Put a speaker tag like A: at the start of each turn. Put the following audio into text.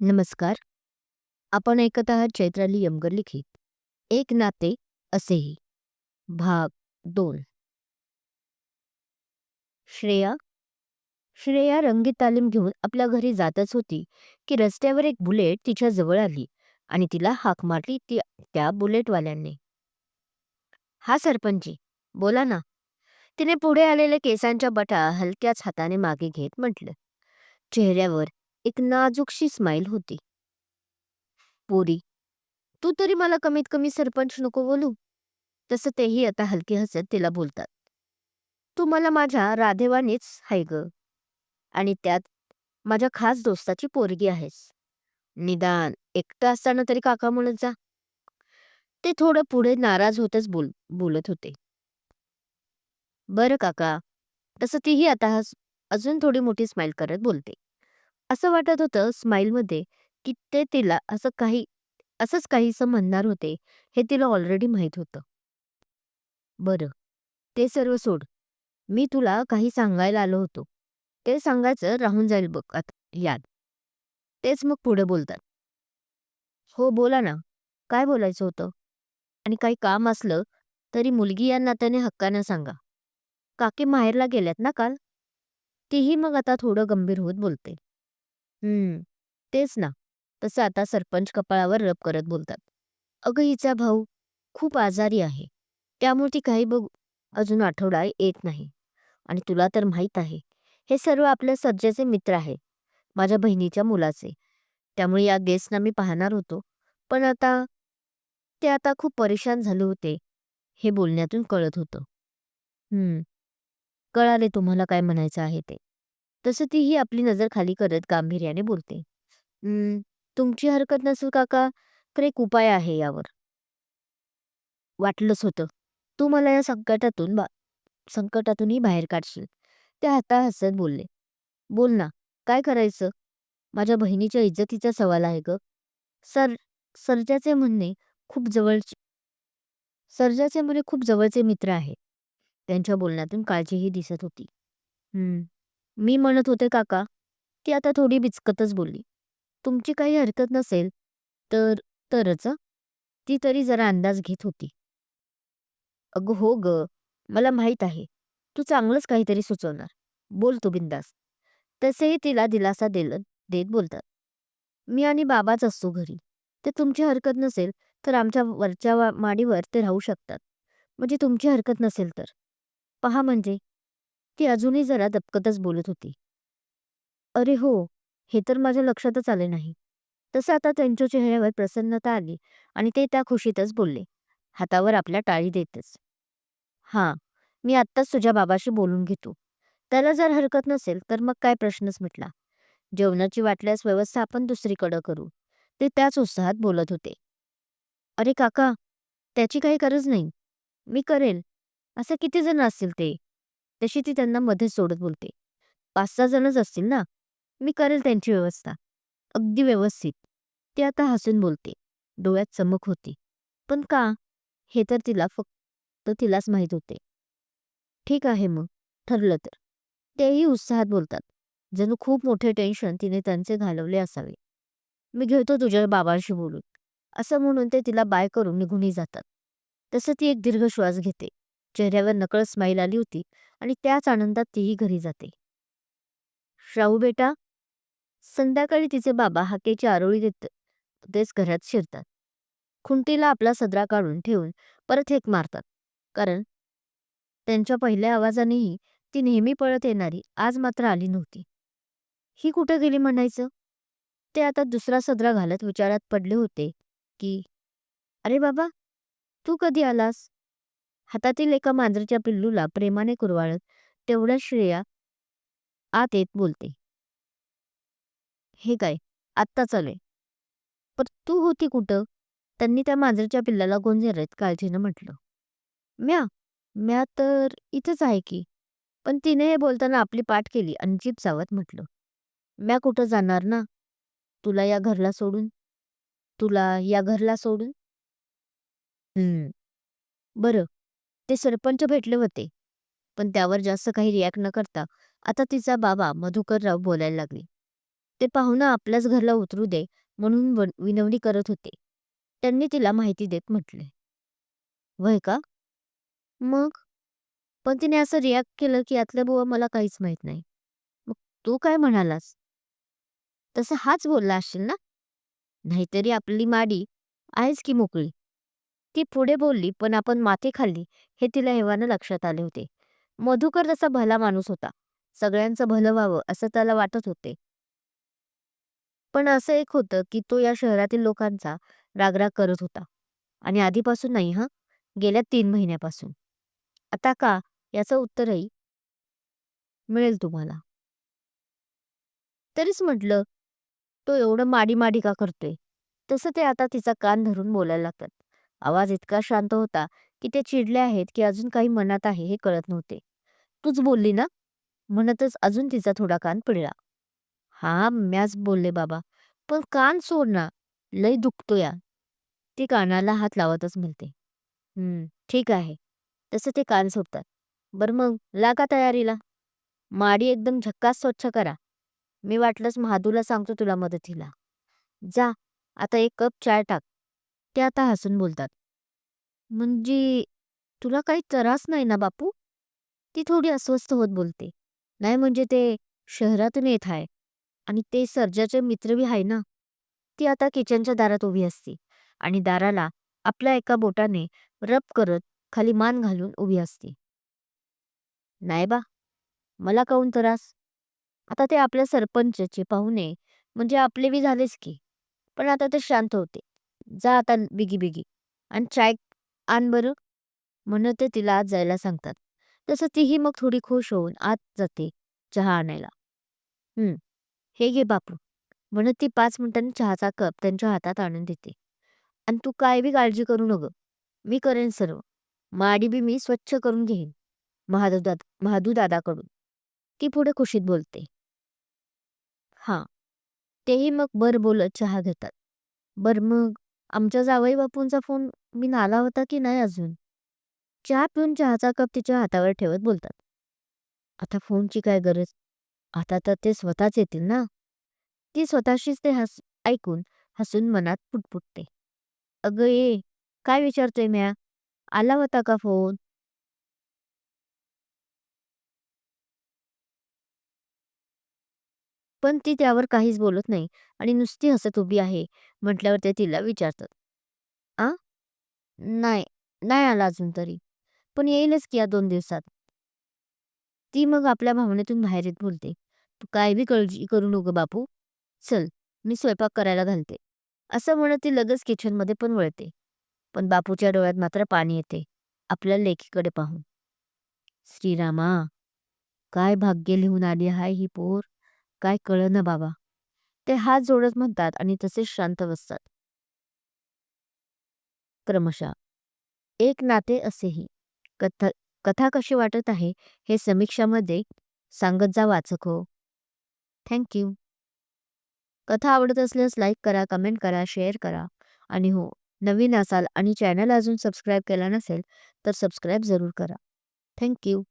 A: नमस्कार. आपण ऐकत आहात चैत्राली यमगर लिखित एक नाते असेही भाग 2. श्रेया श्रेया रंगीत तालीम घेऊन आपल्या घरी जातच होती की रस्त्यावर एक बुलेट तिच्या जवळ आली आणि तिला हाक मारली त्या बुलेटवाल्याने. हा सरपंची, बोला ना. तिने पुढे आलेले केसांच्या बटा हलक्याच हाताने मागे घेत म्हटलं. चेहऱ्यावर एक नाजूकशी स्माईल होती. पोरी, तू तरी मला कमीत कमी सरपंच नको बोलू. तसं तेही आता हलके हसत तिला बोलतात. तू मला माझ्या राधेवानीच आहे ग, आणि त्यात माझ्या खास दोस्ताची पोरगी आहेस. निदान एकटं असताना तरी काका म्हणत जा. ते थोडं पुढे नाराज होतच बोलत होते. बरं काका. तसं तीही आता अजून थोडी मोठी स्माईल करत बोलते. असं वाटत होतं स्माईलमध्ये की ते तिला असंच काहीसं म्हणणार होते. हे तिला ऑलरेडी माहीत होतं. बरं, ते सर्व सोड. मी तुला काही सांगायला आलो होतो. ते सांगायचं राहून जाईल बघ आता याद. तेच मग पुढे बोलतात. हो बोला ना. काय बोलायचं होतं? आणि काही काम असलं तरी मुलगी या नात्याने हक्कानं सांगा. काकी माहेरला गेल्यात ना काल? तीही मग आता थोडं गंभीर होत बोलते. तेच ना. तसं आता सरपंच कपाळावर रब करत बोलतात. अगं हिचा भाऊ खूप आजारी आहे. त्यामुळे ती काही बघ अजून आठवडा येत नाही. आणि तुला तर माहीत आहे, हे सर्व आपल्या सर्जेचे मित्र आहे, माझ्या बहिणीच्या मुलाचे. त्यामुळे या गेस्टना मी पाहणार होतो. पण ते आता खूप परेशान झाले होते, हे बोलण्यातून कळत होतं. कळाले तुम्हाला काय म्हणायचं आहे ते. तसं तीही आपली नजर खाली करत गांभीर्याने बोलते. तुमची हरकत नसेल काका, तर एक उपाय आहे यावर. वाटलंच होतं. तू मला या संकटातूनही बाहेर काढशील. ते आता हसत बोलले. बोल ना, काय करायचं? माझ्या बहिणीच्या इज्जतीचा सवाल आहे ग. सर सर्जाचे म्हणणे खूप जवळचे सर्जाचे म्हणे खूप जवळचे मित्र आहे. त्यांच्या बोलण्यातून काळजीही दिसत होती. मी म्हणत होते काका, ती आता थोडी बिचकतच बोलली. तुमची काही हरकत नसेल तर तरच हं. ती तरी जरा अंदाज घेत होती. अगं हो ग, मला माहीत आहे. तू चांगलंच काहीतरी सुचवणार. बोल तू बिंदास. तसेही तिला दिलासा देत बोलतात. मी आणि बाबाच असतो घरी. ते तुमची हरकत नसेल तर आमच्या वरच्या माडीवर ते राहू शकतात. म्हणजे तुमची हरकत नसेल तर. पहा म्हणजे. ती अजूनही जरा दबकतच बोलत होती. अरे हो, हे तर माझ्या लक्षातच आले नाही. तसं आता त्यांच्या चेहऱ्यावर प्रसन्नता आली आणि ते त्या खुशीतच बोलले, हातावर आपल्या टाळी देतच. हां, मी आत्ताच तुझ्या बाबाशी बोलून घेतो. त्याला जर हरकत नसेल तर मग काय प्रश्नच मिटला. जेवणाची वाटल्यास व्यवस्था आपण दुसरीकडं करू. ते त्याच उत्साहात बोलत होते. अरे काका, त्याची काही गरज नाही. मी करेल. असे किती जण असतील ते? तशी ती त्यांना मध्येच सोडत बोलते. 5-6 जणच असतील ना. मी करेल त्यांची व्यवस्था. अगदी व्यवस्थित. ती आता हसून बोलते. डोळ्यात चमक होती. पण का? हे तर फक्त तिलाच माहीत होते. ठीक आहे मग, ठरलं तर. तेही उत्साहात बोलतात. जणू खूप मोठे टेन्शन तिने त्यांचे घालवले असावे. मी घेतो तुझ्या बाबांशी बोलून. असं म्हणून ते तिला बाय करून निघूनही जातात. तसं ती एक दीर्घ श्वास घेते. चेहऱ्यावर नकळत स्माईल आली होती आणि त्याच आनंदात तीही घरी जाते. शाहू बेटा, संध्याकाळी तिचे बाबा हाकेची आरोळी तेच घरात शिरतात. खुंटीला आपला सदरा काढून ठेवून परत हेक मारतात. कारण त्यांच्या पहिल्या आवाजानेही ती नेहमी पळत येणारी आज मात्र आली नव्हती. ही कुठे गेली म्हणायचं? ते आता दुसरा सदरा घालत विचारात पडले होते की अरे बाबा, तू कधी आलास? हातातील एका मांजरीच्या पिल्लूला प्रेमाने कुरवाळत तेवढ्या श्रेया आत येत बोलते. हे काय, आत्ताच आले. पण तू होती कुठं? त्यांनी त्या मांजरीच्या पिल्लाला गोंजरत काळजीनं म्हटलं. म्या म्या तर इथंच आहे की. पण तिने हे बोलताना आपली पाठ केली आणि जीभ चावत म्हटलं. म्या कुठं जाणार ना? तुला या घरला सोडून तुला या घरला सोडून हम्म बरं. ते सरपंच भेटले होते. पण त्यावर जास्त काही रिॲक्ट न करता आता तिचा बाबा मधुकरराव बोलायला लागले. ते पाहुणं आपल्याच घरला उतरू दे म्हणून विनवणी करत होते. त्यांनी तिला माहिती देत म्हटले, "वय का? मग?" पण तिने असं रिॲक्ट केलं, की "यातलं बुवा मला काहीच माहीत नाही." "मग तू काय म्हणालास? तसं हाच बोलला असशील ना? नाहीतरी आपली माडी आहेच की मोकळी." ती पुढे बोलली, पण आपण माती खाल्ली हे तिला एव्हाना लक्षात आले होते. मधुकर तसा भला माणूस होता. सगळ्यांचं भलं व्हावं असं त्याला वाटत होते. पण असं एक होतं, की तो या शहरातील लोकांचा रागराग करत होता. आणि आधीपासून नाही हं, गेल्या 3 महिन्यापासून. आता का? याचं उत्तरही मिळेल तुम्हाला. तरीच म्हटलं, तो एवढं माडी-माडी का करतोय? तसं ते आता तिचा कान धरून बोलायला लागतात. आवाज इतका शांत होता, की ते चिडले आहेत, की अजून काही मनात आहे हे कळत नव्हते. "तूच बोलली ना?" म्हणतच अजून तिचा थोडा कान पिळला. "हां, म्याच बोलले बाबा. पण कान सोड ना, लय दुखतोया." ती कानाला हात लावतच म्हणते. ठीक आहे." तसं ते कान सोडतात. "बरं मग लागा तयारीला. माडी एकदम झक्कास स्वच्छ करा. मी वाटलंच महादूला सांगतो तुला मदतीला. जा, आता 1 कप चाय टाक." ते आता हसून बोलतात. "म्हणजे तुला काही त्रास नाही ना बापू?" ती थोडी अस्वस्थ होत बोलते. "नाही म्हणजे ते शहरातून येत आहे आणि ते सर्जाचे मित्रही आहे ना." ती आता किचनच्या दारात उभी असते आणि दाराला आपल्या एका बोटाने रब करत खाली मान घालून उभी असते. "नाही बा, मला काहून त्रास? आता ते आपल्या सरपंचचे पाहुणे म्हणजे आपले बी झालेच की." पण आता ते शांत होते. "जा आता बिगी-बिगी आणि चाय आण बरं." म्हणत ते तिला आत जायला सांगतात. तसं तीही मग थोडी खुश होऊन आत जाते चहा आणायला. "हं, हे घे बापू." म्हणत ती 5 मिनिटांनी चहाचा कप त्यांच्या हातात आणून देते. "आणि तू काय बी काळजी करू नको. मी करेन सर्व. माडी बी मी स्वच्छ करून घेईन महादू दादाकडून." ती पुढे खुशीत बोलते. हां, तेही मग बरं बोलत चहा घेतात. "बरं मग आमच्या जावई बापूंचा फोन बिन आला होता की नाही अजून?" चहा पिऊन चहाचा कप तिच्या हातावर ठेवत बोलतात. "आता फोनची काय गरज? आता तर ते स्वतःच येतील ना." ती स्वतःशीच ते ऐकून हसून मनात पुटपुटते. "अगं ये, काय विचारतोय म्या? आला होता का फोन?" पण ती त्यावर काहीच बोलत नाही आणि नुसती हसत उभी आहे. म्हटल्यावर ते तिला विचारतात. "आ? नाही, नाही आला अजून तरी. पण येईलच की या 2 दिवसात." ती मग आपल्या भावनेतून बाहेर येत बोलते. "तू काय बी काळजी करू नको बापू. चल, मी स्वयंपाक करायला घालते." असं म्हणत ती लगेच किचनमध्ये पण वळते. पण बापूच्या डोळ्यात मात्र पाणी येते, आपल्या लेकीकडे पाहून. "श्रीरामा, काय भाग्य लिहून आली आहे ही पोर, काय कळेना बाबा." ते हात जोडत म्हणतात आणि तसेच शांत बसतात. क्रमशः एक नाते असेही. कथा कथा कशी वाटत आहे हे समीक्षामध्ये सांगत जा वाचक हो. Thank you. कथा आवडत असल्यास लाईक करा, कमेंट करा, शेअर करा. आणि हो, नवीन असाल आणि चॅनल अजून सबस्क्राईब केला नसेल तर सबस्क्राईब जरूर करा. Thank you.